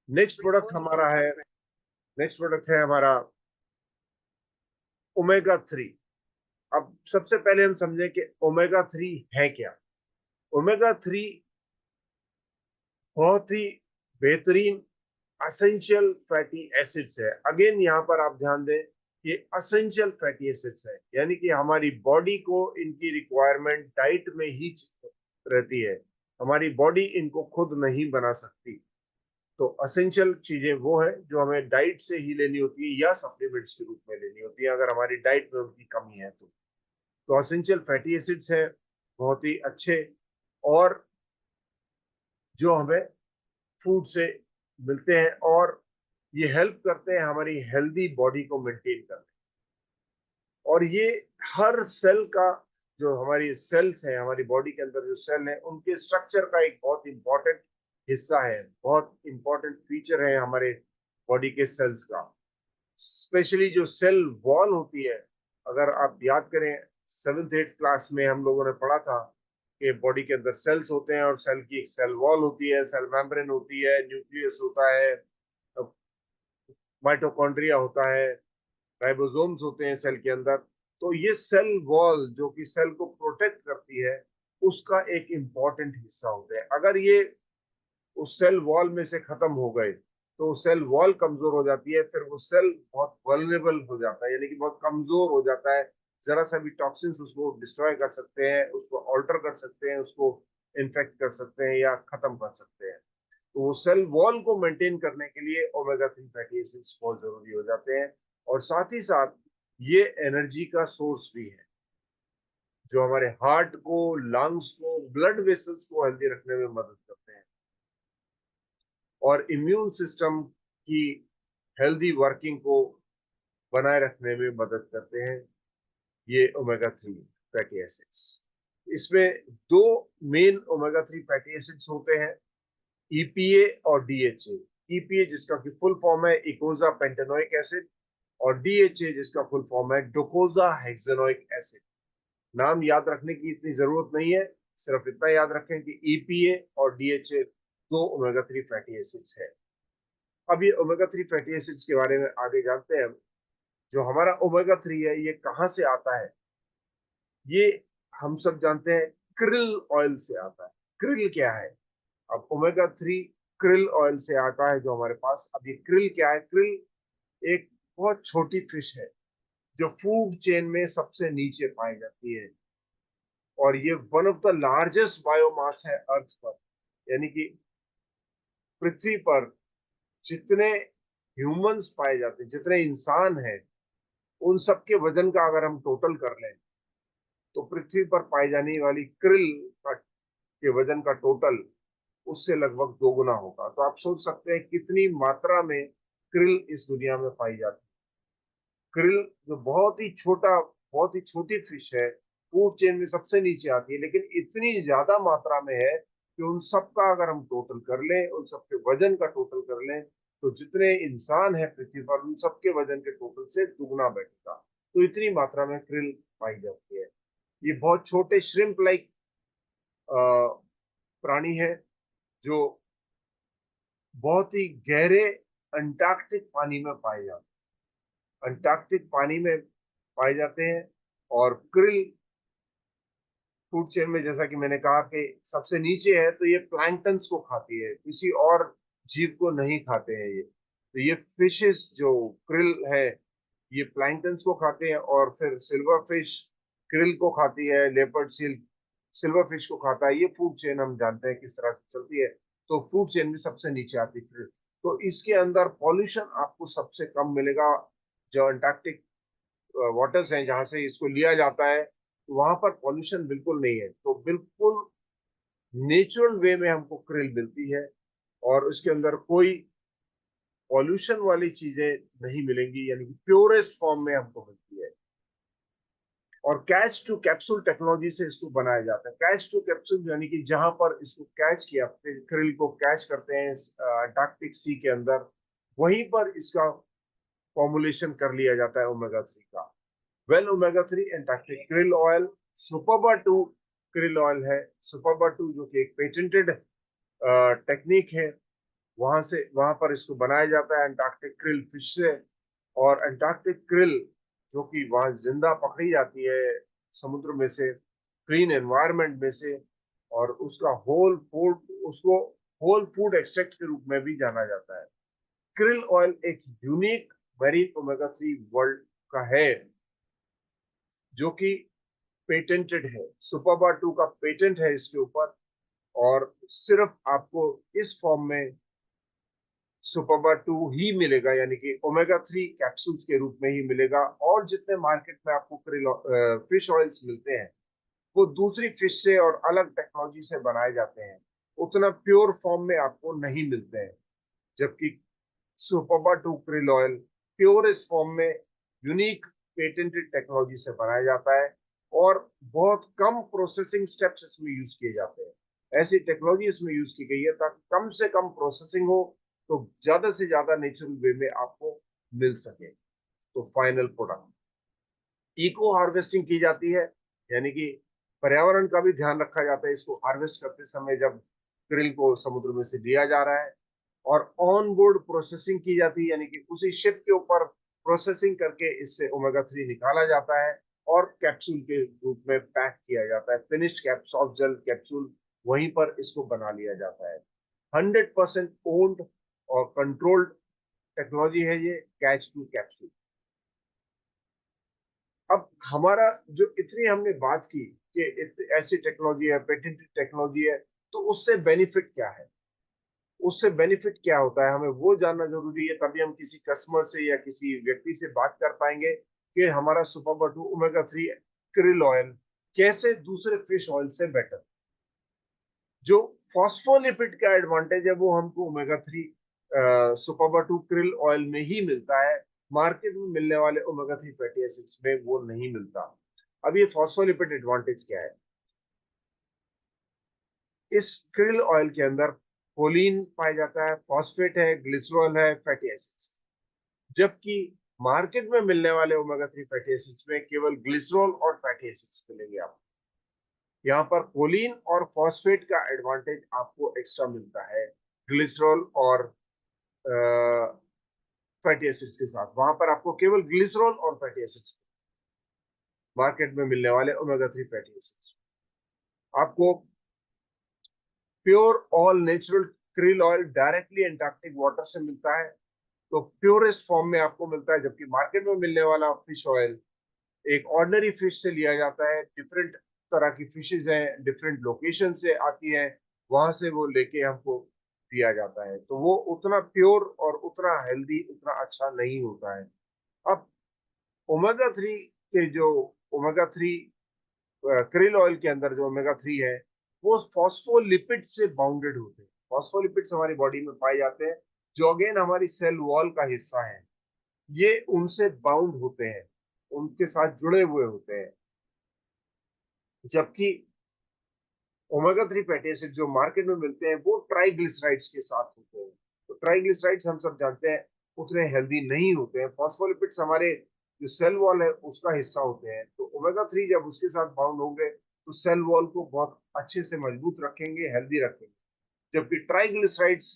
Next product हमारा है, next product है हमारा ओमेगा 3। अब सबसे पहले हम समझें कि ओमेगा 3 है क्या। ओमेगा 3 बहुत ही बेहतरीन असेंशियल फैटी एसिड्स है। अगेन यहाँ पर आप ध्यान दें कि असेंशियल फैटी एसिड्स है, यानी कि हमारी बॉडी को इनकी रिक्वायरमेंट डाइट में ही रहती है, हमारी बॉडी इनको खुद नहीं बना सकती। तो असेंशियल चीजें वो है जो हमें डाइट से ही लेनी होती है या सप्लीमेंट्स के रूप में लेनी होती है अगर हमारी डाइट में उनकी कमी है तो असेंशियल फैटी एसिड्स है बहुत ही अच्छे, और जो हमें फूड से मिलते हैं, और ये हेल्प करते हैं हमारी हेल्दी बॉडी को मेंटेन करने। और ये हर सेल का, जो हमारी सेल्स है, हमारी बॉडी के अंदर जो सेल है, उनके स्ट्रक्चर का एक बहुत इंपॉर्टेंट हिस्सा है, बहुत इंपॉर्टेंट फीचर है हमारे बॉडी के सेल्स का। स्पेशली जो सेल वॉल होती है, अगर आप याद करें 7th 8th क्लास में हम लोगों ने पढ़ा था कि बॉडी के अंदर सेल्स होते हैं और सेल की एक सेल वॉल होती है, सेल मेम्ब्रेन होती है, न्यूक्लियस होता है, माइटोकॉन्ड्रिया होता है, राइबोसोम्स होते हैं सेल के अंदर। तो ये सेल वॉल जो कि सेल को प्रोटेक्ट करती है, उसका एक इंपॉर्टेंट हिस्सा होते हैं। अगर ये उस सेल वॉल में से खत्म हो गए तो सेल वॉल कमजोर हो जाती है, फिर वो सेल बहुत वल्नरेबल हो जाता है, यानी कि बहुत कमजोर हो जाता है। जरा सा भी टॉक्सिन्स उसको डिस्ट्रॉय कर सकते हैं, उसको ऑल्टर कर सकते हैं, उसको इन्फेक्ट कर सकते हैं या खत्म कर सकते हैं। तो वो सेल वॉल को मेंटेन करने के लिए ओमेगा 3 फैटी एसिड्स बहुत जरूरी हो जाते हैं। और साथ ही साथ ये एनर्जी का सोर्स भी है, जो हमारे हार्ट को, लंग्स को, ब्लड वेसल्स को हेल्दी रखने में मदद करते हैं, और इम्यून सिस्टम की हेल्दी वर्किंग को बनाए रखने में मदद करते हैं ये ओमेगा 3 फैटी एसिड्स। इसमें दो मेन ओमेगा 3 फैटी एसिड्स होते हैं, ईपीए और डीएचए। ईपीए जिसका की फुल फॉर्म है इकोजा पेंटेनोइक एसिड, और डीएचए जिसका फुल फॉर्म है डोकोजा हेक्सेनोइक एसिड। नाम याद रखने की इतनी जरूरत नहीं है, सिर्फ इतना याद रखें कि ईपीए और डीएचए दो ओमेगा 3 फैटी एसिड्स है। अब ये ओमेगा 3 फैटी एसिड्स के बारे में आगे जानते हैं। जो हमारा ओमेगा 3 है ये कहाँ से आता है, ये हम सब जानते हैं क्रिल ऑयल से आता है। क्रिल क्या है? अब ओमेगा 3 क्रिल ऑयल से आता है जो हमारे पास। अब ये क्रिल क्या है? क्रिल एक बहुत छोटी फिश है जो फूड चेन में सबसे नीचे पाई जाती है, और ये one of the largest biomass है अर्थ पर। यानी कि पृथ्वी पर जितने ह्यूमंस पाए जाते हैं, जितने इंसान हैं, उन सबके वजन का अगर हम टोटल कर लें तो पृथ्वी पर पाई जाने वाली क्रिल के वजन का टोटल उससे लगभग दोगुना होगा। तो आप सोच सकते हैं कितनी मात्रा में क्रिल इस दुनिया में पाई जाती है। क्रिल जो बहुत ही छोटा, बहुत ही छोटी फिश है, फूड चेन में सबसे नीचे आती है, लेकिन इतनी ज्यादा मात्रा में है कि उन सबका अगर हम टोटल कर लें, उन सबके वजन का टोटल कर लें, तो जितने इंसान है पृथ्वी पर उन सबके वजन के टोटल से दुगना बैठेगा। तो इतनी मात्रा में क्रिल पाई जाती है। ये बहुत छोटे श्रिम्प लाइक प्राणी है जो बहुत ही गहरे अंटार्कटिक पानी में पाए जाते हैं, अंटार्कटिक पानी में पाए जाते हैं। और क्रिल फूड चेन में, जैसा कि मैंने कहा कि सबसे नीचे है, तो ये प्लैंक्टन्स को खाती है, किसी और जीव को नहीं खाते हैं ये। तो ये फिशेस जो क्रिल है, ये प्लैंक्टन्स को खाते हैं, और फिर सिल्वर फिश क्रिल को खाती है, लेपर्ड सील सिल्वर फिश को खाता है। ये फूड चेन हम जानते हैं किस तरह से चलती है। तो फूड चेन में सबसे नीचे आती है क्रिल। तो इसके अंदर पॉल्यूशन आपको सबसे कम मिलेगा। जो अंटार्कटिक वाटर्स हैं जहां से इसको लिया जाता है, वहां पर पॉल्यूशन बिल्कुल नहीं है। तो बिल्कुल नेचुरल वे में हमको क्रिल मिलती है, और उसके अंदर कोई पॉल्यूशन वाली चीजें नहीं मिलेंगी, यानी कि प्योरेस्ट फॉर्म में हमको मिलती है। और कैच टू कैप्सूल टेक्नोलॉजी से इसको बनाया जाता है। कैच टू कैप्सूल यानी कि जहां पर इसको कैच किया, क्रिल को कैच करते हैं अंटार्कटिक सी के अंदर, वहीं पर इसका फॉर्मुलेशन कर लिया जाता है ओमेगा 3 का। Well omega 3 Antarctic krill oil, सुपरबा 2 krill oil है। सुपरबा 2 जो कि एक पेटेंटेड टेक्निक है, वहां पर इसको बनाया जाता है अंटार्कटिक क्रिल फिश से। और अंटार्कटिक क्रिल जो कि वहां जिंदा पकड़ी जाती है समुद्र में से, क्लीन एनवायरनमेंट में से, और उसको होल फूड एक्सट्रैक्ट के रूप में भी जाना जाता है। क्रिल ऑयल एक यूनिक मैरीन ओमेगा 3 वर्ल्ड का है जो कि पेटेंटेड है। सुपरबा 2 का पेटेंट है इसके ऊपर, और सिर्फ आपको इस फॉर्म में सुपरबा 2 ही मिलेगा, यानी कि ओमेगा 3 कैप्सूल्स के रूप में ही मिलेगा। और जितने मार्केट में आपको फिश ऑयल्स मिलते हैं वो दूसरी फिश से और अलग टेक्नोलॉजी से बनाए जाते हैं, उतना प्योर फॉर्म में आपको नहीं मिलते हैं। जबकि सुपरबा 2 क्रिल ऑयल प्योरेस्ट फॉर्म में यूनिक पेटेंटेड टेक्नोलॉजी से बनाया जाता है, और बहुत कम प्रोसेसिंग स्टेप्स इसमें यूज किए जाते हैं। ऐसी टेक्नोलॉजी इसमें यूज की गई है ताकि कम से कम प्रोसेसिंग हो, तो ज्यादा से ज्यादा नेचुरल वे में आपको मिल सके। तो फाइनल प्रोडक्ट इको हार्वेस्टिंग की जाती है, यानी कि पर्यावरण का भी ध्यान रखा जाता है इसको हार्वेस्ट करते समय, जब क्रिल को समुद्र में से लिया जा रहा है। और ऑन बोर्ड प्रोसेसिंग की जाती है, यानी कि उसी शिप के ऊपर प्रोसेसिंग करके इससे ओमेगा 3 निकाला जाता है और कैप्सूल के रूप में पैक किया जाता है। Finished cap soft gel capsule वहीं पर इसको बना लिया जाता है। 100% ओन्ड और कंट्रोल्ड टेक्नोलॉजी है ये कैच टू कैप्सूल। अब हमारा जो इतनी हमने बात की कि ऐसी टेक्नोलॉजी है, पेटेंटेड टेक्नोलॉजी है, तो उससे बेनिफिट क्या है, उससे बेनिफिट क्या होता है, हमें वो जानना जरूरी है। तभी हम किसी कस्टमर से या किसी व्यक्ति से बात कर पाएंगे कि हमारा super two omega 3 krill oil कैसे दूसरे फिश ऑयल से बेटर। जो फॉस्फोलिपिड का एडवांटेज है वो हमको omega 3 super two krill oil में ही मिलता है। मार्केट में मिलने वाले ओमेगा 3 फैटी एसिड्स में वो नहीं मिलता। अब ये फॉस्फोलिपिड एडवांटेज क्या है, इस क्रिल ऑयल के अंदर कोलिन पाया जाता है, फॉस्फेट है, ग्लिसरॉल है, फैटी एसिड्स। जबकि मार्केट में मिलने वाले ओमेगा 3 फैटी एसिड्स में केवल ग्लिसरॉल और फैटी एसिड्स मिलेंगे आपको। यहाँ पर कोलिन और फॉस्फेट का एडवांटेज आपको एक्स्ट्रा मिलता है ग्लिसरॉल और फैटी एसिड्स के साथ। वहां पर आपको केवल ग्लिसरॉल और फैटी एसिड्स मार्केट में मिलने वाले ओमेगा 3 फैटी एसिड्स। आपको pure all natural krill oil directly Antarctic water से मिलता है, तो प्योरेस्ट फॉर्म में आपको मिलता है। जबकि मार्केट में मिलने वाला फिश ऑयल एक ऑर्डिनरी फिश से लिया जाता है। डिफरेंट तरह की फिशेज हैं, डिफरेंट लोकेशन से आती है, वहां से वो लेके हमको दिया जाता है, तो वो उतना प्योर और उतना हेल्दी, उतना अच्छा नहीं होता है। अब ओमेगा 3 के जो ओमेगा 3 क्रिल ऑयल के अंदर जो ओमेगा 3 है वो फॉस्फोलिपिड से बाउंडेड होते हैं। फॉस्फोलिपिड्स हमारी बॉडी में पाए जाते हैं जो अगेन हमारी सेल वॉल का हिस्सा है। ये उनसे बाउंड होते हैं, उनके साथ जुड़े हुए होते हैं। जबकि ओमेगा 3 फैटी एसिड जो मार्केट में मिलते हैं वो ट्राइग्लिसराइड्स के साथ होते हैं। तो ट्राइग्लिसराइड्स हम सब जानते हैं उतने हेल्दी नहीं होते हैं। फॉस्फोलिपिड्स हमारे जो सेल वॉल है उसका हिस्सा होते हैं, तो ओमेगा 3 जब उसके साथ बाउंड होंगे तो सेल वॉल को बहुत अच्छे से मजबूत रखेंगे, हेल्दी रखेंगे। जबकि ट्राइग्लिसराइड्स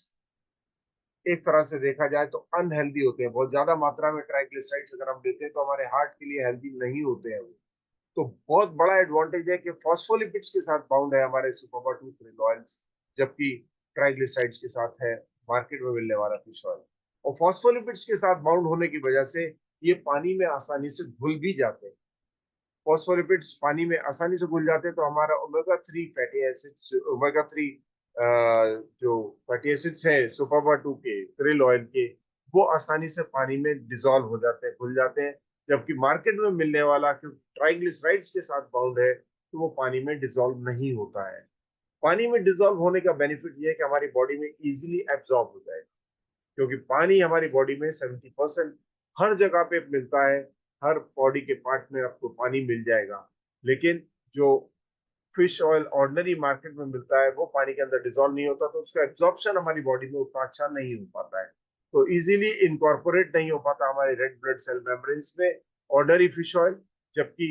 एक तरह से देखा जाए तो अनहेल्दी होते हैं। बहुत ज्यादा मात्रा में ट्राइग्लिसराइड्स अगर हम लेते हैं तो हमारे हार्ट के लिए हेल्दी नहीं होते हैं वो। तो बहुत बड़ा एडवांटेज है कि फॉस्फोलिपिड्स के साथ बाउंड है हमारे सुपर टू क्रिल ऑयल्स, जबकि ट्राइग्लिसराइड्स के साथ है मार्केट में मिलने वाला फिश ऑयल। और फॉस्फोलिपिड्स के साथ बाउंड होने की वजह से ये पानी में आसानी से घुल भी जाते हैं। फॉस्फोलिपिड्स पानी में आसानी से घुल जाते हैं, तो हमारा ओमेगा 3 फैटी एसिड्स, ओमेगा 3 जो फैटी एसिड्स है सुपर टू के क्रिल ऑयल के, वो आसानी से पानी में डिजोल्व हो जाते हैं, घुल जाते हैं। जबकि मार्केट में मिलने वाला क्योंकि ट्राइग्लिसराइड्स के साथ बाउंड है तो वो पानी में डिजोल्व नहीं होता है। पानी में डिजोल्व होने का बेनिफिट ये है कि हमारी बॉडी में इजीली एब्जॉर्ब हो जाएगा, क्योंकि पानी हमारी बॉडी में 70% हर जगह पे मिलता है। हर बॉडी के पार्ट में आपको पानी मिल जाएगा। लेकिन जो फिश ऑयल ऑर्डिनरी मार्केट में मिलता है वो पानी के अंदर डिजोल्व नहीं होता, तो उसका एब्जॉर्प्शन हमारी बॉडी में उतना अच्छा नहीं हो पाता है, तो इजीली इनकॉर्पोरेट नहीं हो पाता हमारे रेड ब्लड सेल मेम्ब्रेन्स में ऑर्डिनरी फिश ऑयल। जबकि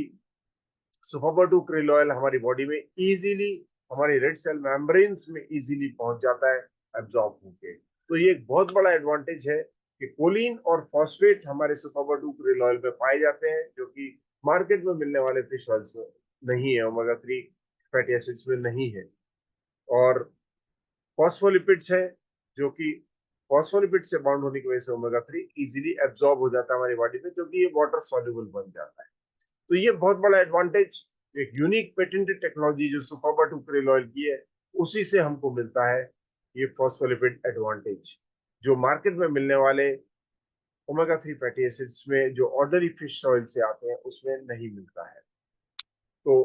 सुपर टू क्रिल ऑयल हमारी बॉडी में इजीली हमारी रेड सेल मेम्ब्रेन्स में इजीली पहुंच जाता है एब्जॉर्ब होके। तो ये एक बहुत बड़ा एडवांटेज है कि कोलिन और फॉस्फेट हमारे सुपर 2 क्रिल ऑयल में पाए जाते हैं, जो कि मार्केट में मिलने वाले फिश ऑयल्स में नहीं है, ओमेगा 3 फैटी एसिड्स में नहीं है। और फॉस्फोलिपिड्स है, जो कि फॉस्फोलिपिड से बाउंड होने की वजह से ओमेगा 3 इजीली एब्जॉर्ब हो जाता है हमारी बॉडी में, क्योंकि ये वाटर सॉल्युबल बन जाता है। तो ये बहुत बड़ा एडवांटेज, एक यूनिक पेटेंटेड टेक्नोलॉजी जो सुपर 2 क्रिल ऑयल की है, उसी से हमको मिलता है ये फॉस्फोलिपिड एडवांटेज, जो मार्केट में मिलने वाले ओमेगा 3 फैटी एसिड्स में जो ऑर्डिनरी फिश ऑयल से आते हैं उसमें नहीं मिलता है। तो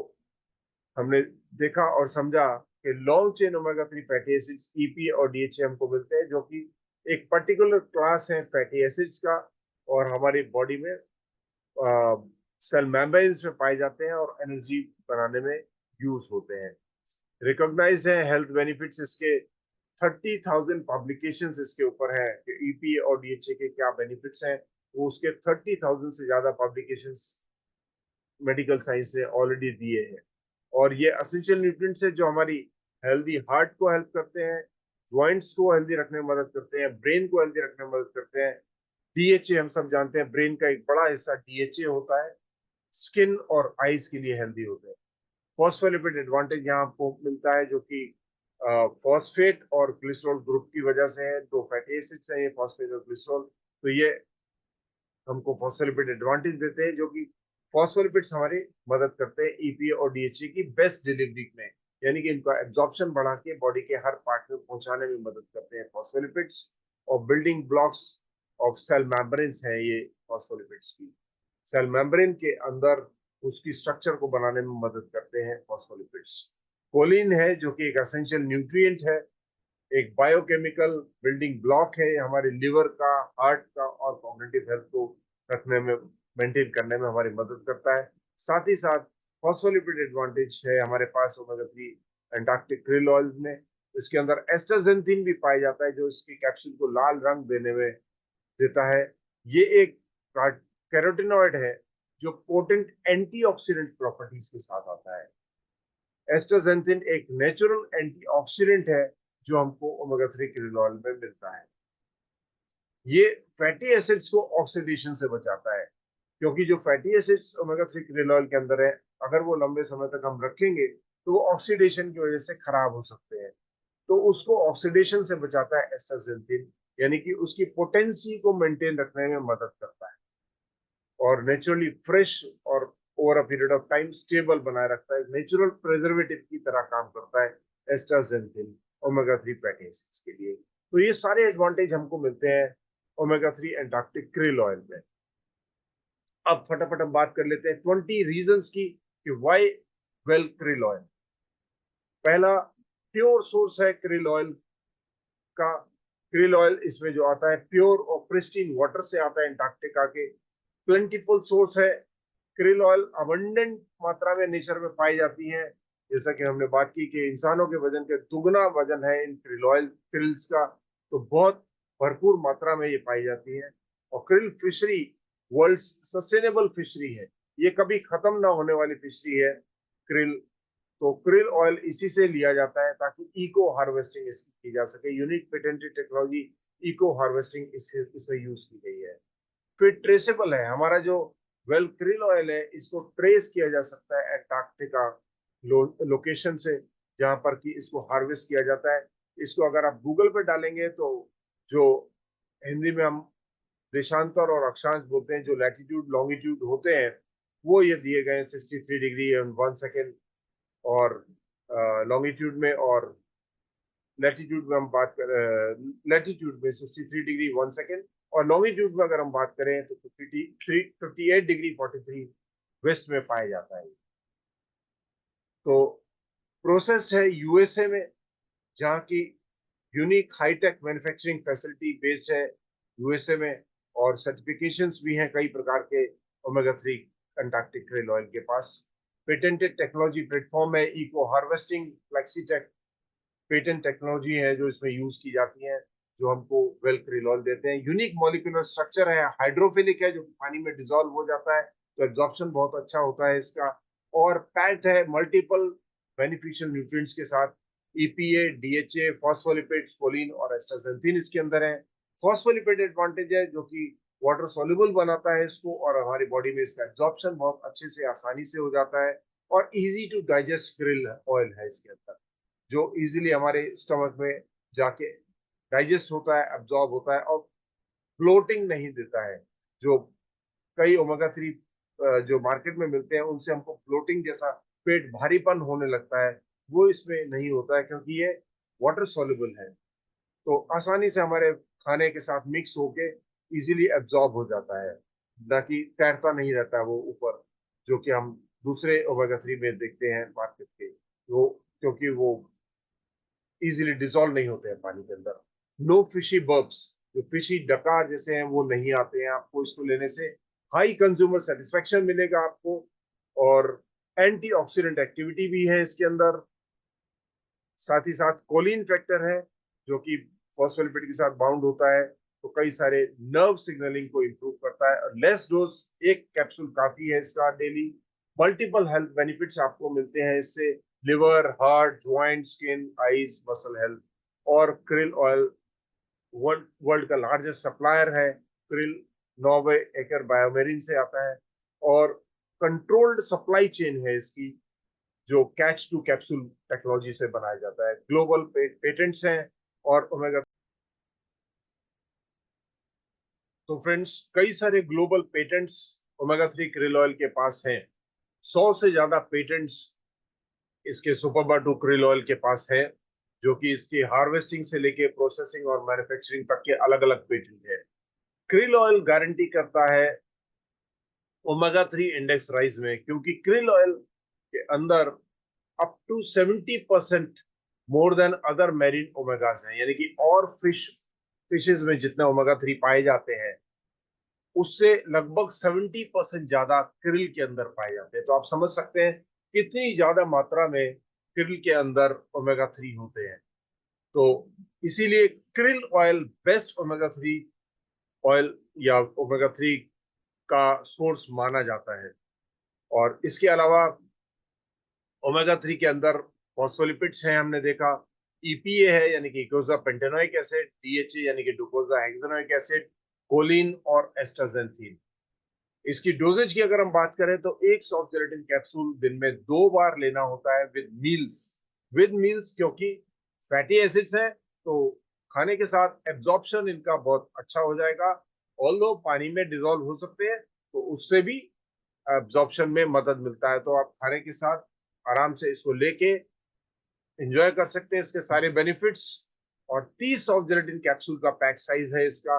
हमने देखा और समझा कि long chain omega 3 fatty acids EP और डीएचए हमको मिलते हैं, जो कि एक पर्टिकुलर क्लास है फैटी एसिड्स का, और हमारी बॉडी में सेल मेम्ब्रेन्स में पाए जाते हैं और एनर्जी बनाने में यूज होते हैं। रिकॉग्नाइज है हेल्थ बेनिफिट्स इसके, 30,000 पब्लिकेशंस इसके ऊपर है कि ईपी और डीएचए के क्या बेनिफिट्स हैं। वो उसके 30,000 से ज्यादा पब्लिकेशंस मेडिकल साइंस ने ऑलरेडी दिए हैं। और ये एसेंशियल न्यूट्रिएंट्स है जो हमारी हेल्दी हार्ट को हेल्प करते हैं, ज्वाइंट्स को हेल्दी रखने में मदद करते हैं, ब्रेन को हेल्दी रखने में मदद करते हैं। डीएचए हम सब जानते हैं, ब्रेन का एक बड़ा हिस्सा डीएचए होता है, स्किन और आईज के लिए हेल्दी होते हैं। फॉस्फोलिपिड एडवांटेज यहाँ आपको मिलता है, जो कि फॉस्फेट और ग्लिसरॉल ग्रुप की वजह से है। दो फैटी एसिड्स हैं ये, फॉस्फेट और ग्लिसरॉल, तो ये हमको फॉस्फोलिपिड एडवांटेज देते हैं, जो कि फॉस्फोलिपिड्स हमारी मदद करते हैं ईपी और डीएचए की बेस्ट डिलीवरी में, यानी कि इनका एब्जॉर्प्शन बढ़ा के बॉडी के हर पार्ट में पहुंचाने में मदद करते हैं फॉस्फोलिपिड्स। और building blocks of cell membranes हैं ये फॉस्फोलिपिड्स की, सेल मेम्ब्रेन के अंदर उसकी स्ट्रक्चर को बनाने में मदद करते हैं फॉस्फोलिपिड्स। कोलिन है जो कि एक एसेंशियल न्यूट्रिएंट है, एक बायोकेमिकल बिल्डिंग ब्लॉक है, हमारे लिवर का, हार्ट का और कॉग्निटिव हेल्थ को रखने में, मेंटेन करने में हमारी मदद करता है। साथ ही साथ फॉस्फोलिपिड एडवांटेज है हमारे पास ओमेगा 3 एंटार्क्टिक क्रिल ऑयल में। इसके अंदर एस्टाजेंथिन भी पाया जाता है, जो इसकी कैप्सूल को लाल रंग देने में देता है। ये एक कैरोटीनॉइड है जो पोटेंट एंटीऑक्सीडेंट प्रॉपर्टीज के साथ आता है। एस्टाजेंथिन एक नेचुरल एंटीऑक्सीडेंट है जो हमको ओमेगा 3 क्रिल ऑयल में मिलता है। ये फैटी एसिड्स को ऑक्सीडेशन से बचाता है, क्योंकि जो fatty acids omega 3 krill oil के अंदर है, अगर वो लंबे समय तक हम रखेंगे तो वो ऑक्सीडेशन की वजह से खराब हो सकते हैं। तो उसको ऑक्सीडेशन से बचाता है एस्टाजेंथिन, यानी कि उसकी पोटेंसी को मेंटेन रखने में मदद करता है और नेचुरली फ्रेश और over a period of time stable बनाए रखता है। नेचुरल प्रिजर्वेटिव की तरह काम करता है एस्टाजेंथिन ओमेगा 3 फैटी एसिड्स के लिए। तो ये सारे एडवांटेज हमको मिलते हैं ओमेगा 3 एंटार्क्टिक क्रिल ऑयल में। अब फटाफट हम बात कर लेते हैं 20 रीजंस की कि व्हाई वेल क्रिल ऑयल। पहला, प्योर सोर्स है क्रिल ऑयल का। क्रिल ऑयल इसमें जो आता है प्योर और प्रिस्टीन वाटर से आता है एंटार्क्टिका के। प्लेंटीफुल सोर्स है, क्रिल ऑयल अबंडेंट मात्रा में नेचर में पाई जाती है। जैसा कि हमने बात की कि इंसानों के वजन के दुगना वजन है इन क्रिल ऑयल क्रिल्स का, तो बहुत भरपूर मात्रा में ये पाई जाती है। और krill fishery world sustainable fishery है, ये कभी खत्म ना होने वाली फिशरी है क्रिल। तो क्रिल ऑयल इसी से लिया जाता है ताकि इको हार्वेस्टिंग इसकी की जा सके। Unique patented technology eco harvesting इसमें यूज की गई है। फिर ट्रेसेबल है, हमारा जो वेल क्रिल ऑयल है इसको ट्रेस किया जा सकता है एंटार्क्टिका लोकेशन से, जहां पर कि इसको हार्वेस्ट किया जाता है। इसको अगर आप गूगल पे डालेंगे तो जो हिंदी में हम देशांतर और अक्षांश बोलते हैं, जो लैटिट्यूड लॉन्गिट्यूड होते हैं, वो ये दिए गए हैं 63 डिग्री एंड 1 सेकेंड, और लॉन्गिट्यूड में और लैटिट्यूड में हम बात कर, लैटिट्यूड में 63 डिग्री 1 सेकेंड, और लॉन्गिट्यूड में अगर हम बात करें तो 58 डिग्री 43 वेस्ट में पाया जाता है। तो प्रोसेस्ड है यूएसए में, जहाँ की unique hi tech manufacturing facility based है यूएसए में, और सर्टिफिकेशंस भी हैं कई प्रकार के ओमेगा 3 एंटार्क्टिक क्रिल ऑयल के पास। पेटेंटेड टेक्नोलॉजी प्लेटफॉर्म है इको हार्वेस्टिंग फ्लेक्सीटेक, पेटेंट टेक्नोलॉजी है जो इसमें यूज की जाती है, जो हमको वेल क्रिल ऑयल देते हैं। यूनिक मॉलिक्यूलर स्ट्रक्चर है, हाइड्रोफिलिक है, जो पानी में डिजोल्व हो जाता है, तो एब्जॉर्प्शन बहुत अच्छा होता है इसका। और पैक्ड है मल्टीपल बेनिफिशियल न्यूट्रिएंट्स के साथ, EPA, DHA, फॉस्फोलिपिड्स, कोलिन और एस्टाजेंथिन इसके अंदर है। फॉस्फोलिपिड एडवांटेज है जो कि वाटर सोल्यूबल बनाता है इसको, और हमारी बॉडी में इसका एब्जॉर्प्शन बहुत अच्छे से आसानी से हो जाता है। और easy to digest krill oil है इसके अंदर, जो इजीली हमारे स्टमक में जाके डाइजेस्ट होता है, एब्जॉर्ब होता है, और फ्लोटिंग नहीं देता है। जो कई ओमेगा 3 जो मार्केट में मिलते हैं उनसे हमको फ्लोटिंग जैसा पेट भारीपन होने लगता है, वो इसमें नहीं होता है क्योंकि ये वाटर सॉल्युबल है। तो आसानी से हमारे खाने के साथ मिक्स होके इजीली एब्जॉर्ब हो जाता है, ना कि तैरता नहीं रहता है वो ऊपर, जो कि हम दूसरे ओमेगा 3 में देखते हैं मार्केट के, वो क्योंकि वो इजीली डिसॉल्व नहीं होते हैं पानी के अंदर। नो फिशी बर्ब्स, जो फिशी डकार जैसे हैं वो नहीं आते हैं आपको इसको लेने से। हाई कंज्यूमर सेटिस्फेक्शन मिलेगा आपको, और एंटीऑक्सीडेंट एक्टिविटी भी है इसके अंदर। साथ ही साथ कोलिन फैक्टर है जो कि फॉस्फोलिपिड के साथ बाउंड होता है, तो कई सारे नर्व सिग्नलिंग को इंप्रूव करता है। और लेस डोज, एक कैप्सूल काफी है इसका डेली। मल्टीपल हेल्थ बेनिफिट्स आपको मिलते हैं इससे, liver, heart, joint, skin, eyes, muscle health. और krill ऑयल वर्ल्ड वर्ल्ड का लार्जेस्ट सप्लायर है। krill नॉर्वे एकर बायोमेरिन से आता है, और कंट्रोल्ड सप्लाई चेन है इसकी, जो कैच टू कैप्सूल टेक्नोलॉजी से बनाया जाता है। ग्लोबल पेटेंट्स हैं। और ओमेगा, तो फ्रेंड्स कई सारे global patents omega 3 krill oil के पास हैं। 100 से ज्यादा पेटेंट्स इसके सुपरबा 2 krill ऑयल के पास है, जो कि इसकी हार्वेस्टिंग से लेके प्रोसेसिंग और मैन्युफैक्चरिंग तक के अलग अलग पेटेंट है। krill ऑयल गारंटी करता है ओमेगा 3 इंडेक्स राइज में, क्योंकि krill ऑयल के अंदर up to 70% more than other marine omegas हैं, यानी कि और फिशेज में जितने ओमेगा 3 पाए जाते हैं उससे लगभग 70% ज्यादा krill के अंदर पाए जाते हैं। तो आप समझ सकते हैं कितनी ज्यादा मात्रा में krill के अंदर ओमेगा 3 होते हैं। तो इसीलिए krill oil best omega 3 oil या ओमेगा 3 का सोर्स माना जाता है। और इसके अलावा ओमेगा 3 के अंदर फॉस्फोलिपिड्स हैं, हमने देखा। ईपीए है यानी कि इकोसा पेंटेनोइक एसिड, डीएचए यानी कि डोकोसा हेक्सेनोइक एसिड, कोलिन और एस्टाजेंथिन। इसकी डोजेज की अगर हम बात करें तो एक सॉफ्ट जेलेटिन कैप्सूल दिन में 2 बार लेना होता है विद मील्स। विद मील्स क्योंकि फैटी एसिड्स हैं, तो खाने के साथ एब्जॉर्प्शन इनका बहुत अच्छा हो जाएगा। ऑल्दो पानी में डिजोल्व हो सकते हैं, तो उससे भी एब्जॉर्प्शन में मदद मिलता है। तो आप खाने के साथ आराम से इसको लेके एंजॉय कर सकते हैं इसके सारे बेनिफिट्स। और 30 सॉफ्ट जेलेटिन कैप्सूल का पैक साइज है इसका,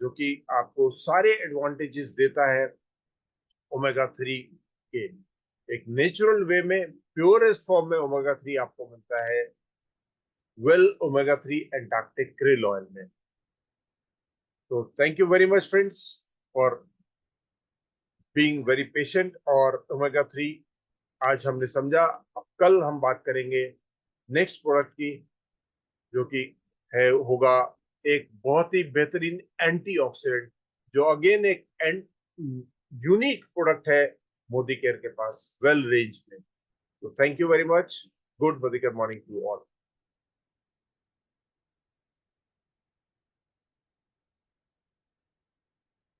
जो कि आपको सारे एडवांटेजेस देता है ओमेगा 3 के। एक नेचुरल वे में प्योरेस्ट फॉर्म में ओमेगा 3 आपको मिलता है well omega 3 Antarctic krill oil में। तो thank you very much friends for being very patient. और ओमेगा 3 आज हमने समझा। अब कल हम बात करेंगे नेक्स्ट प्रोडक्ट की, जो कि है होगा एक बहुत ही बेहतरीन एंटीऑक्सीडेंट, जो अगेन एक यूनिक प्रोडक्ट है मोदी केयर के पास वेल रेंज में। तो thank you very much. Good Modicare morning to all.